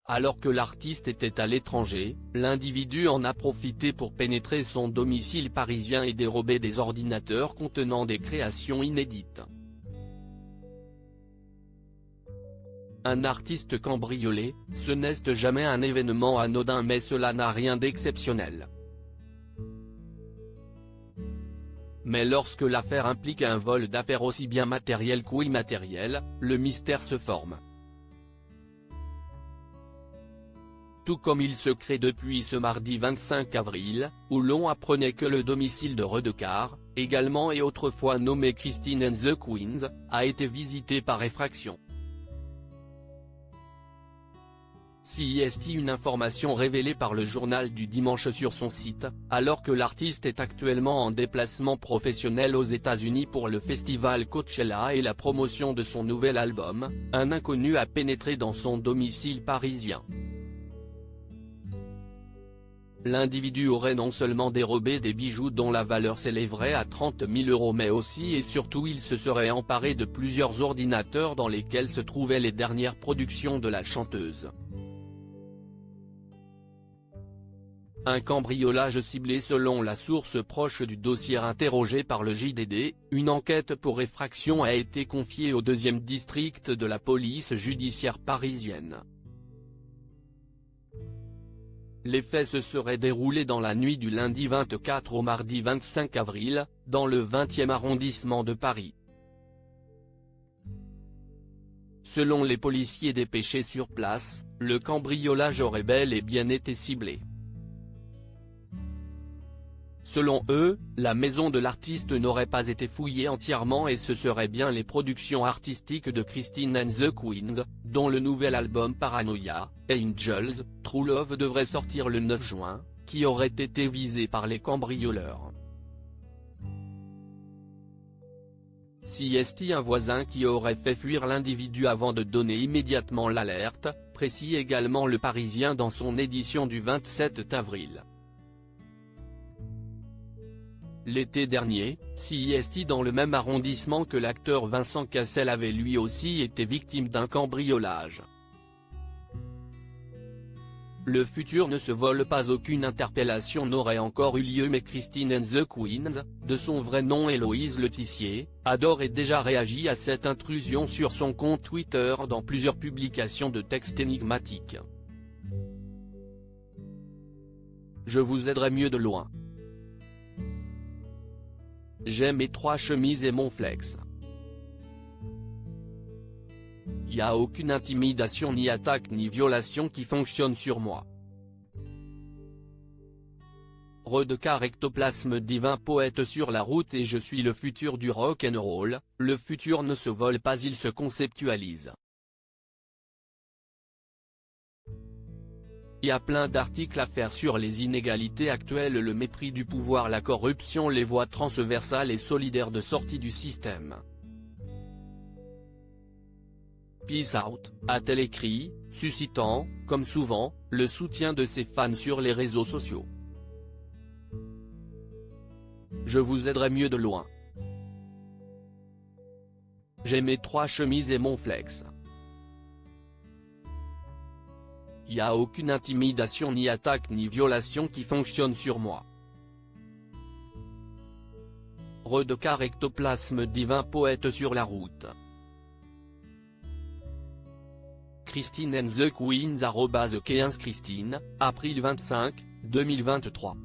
Alors que l'artiste était à l'étranger, l'individu en a profité pour pénétrer son domicile parisien et dérober des ordinateurs contenant des créations inédites. Un artiste cambriolé, ce n'est jamais un événement anodin, mais cela n'a rien d'exceptionnel. Mais lorsque l'affaire implique un vol d'affaires aussi bien matériel qu'immatériel, le mystère se forme. Tout comme il se crée depuis ce mardi 25 avril, où l'on apprenait que le domicile de Redecard, également et autrefois nommé Christine and the Queens, a été visité par effraction. CIST, une information révélée par le journal du dimanche sur son site, alors que l'artiste est actuellement en déplacement professionnel aux États-Unis pour le festival Coachella et la promotion de son nouvel album, un inconnu a pénétré dans son domicile parisien. L'individu aurait non seulement dérobé des bijoux dont la valeur s'élèverait à 30 000 €, mais aussi et surtout il se serait emparé de plusieurs ordinateurs dans lesquels se trouvaient les dernières productions de la chanteuse. Un cambriolage ciblé selon la source proche du dossier interrogé par le JDD, une enquête pour effraction a été confiée au 2e district de la police judiciaire parisienne. Les faits se seraient déroulés dans la nuit du lundi 24 au mardi 25 avril, dans le 20e arrondissement de Paris. Selon les policiers dépêchés sur place, le cambriolage aurait bel et bien été ciblé. Selon eux, la maison de l'artiste n'aurait pas été fouillée entièrement et ce seraient bien les productions artistiques de Christine and the Queens, dont le nouvel album Paranoia, Angels, True Love devrait sortir le 9 juin, qui auraient été visés par les cambrioleurs. CIST, un voisin qui aurait fait fuir l'individu avant de donner immédiatement l'alerte, précise également Le Parisien dans son édition du 27 avril. L'été dernier, CIST, dans le même arrondissement que l'acteur Vincent Cassel, avait lui aussi été victime d'un cambriolage. Le futur ne se vole pas. Aucune interpellation n'aurait encore eu lieu, mais Christine and the Queens, de son vrai nom Héloïse Letizier, a d'ores et déjà réagi à cette intrusion sur son compte Twitter dans plusieurs publications de textes énigmatiques. Je vous aiderai mieux de loin. J'ai mes 3 chemises et mon flex. Y a aucune intimidation ni attaque ni violation qui fonctionne sur moi. Redecard, ectoplasme divin, poète sur la route, et je suis le futur du rock'n'roll. Le futur ne se vole pas, il se conceptualise. Il y a plein d'articles à faire sur les inégalités actuelles, le mépris du pouvoir, la corruption, les voies transversales et solidaires de sortie du système. Peace out, a-t-elle écrit, suscitant, comme souvent, le soutien de ses fans sur les réseaux sociaux. Je vous aiderai mieux de loin. J'ai mes 3 chemises et mon flex. Y a aucune intimidation ni attaque ni violation qui fonctionne sur moi. Redecard, ectoplasme divin, poète sur la route. Christine and the Queens @Christine, avril 25, 2023.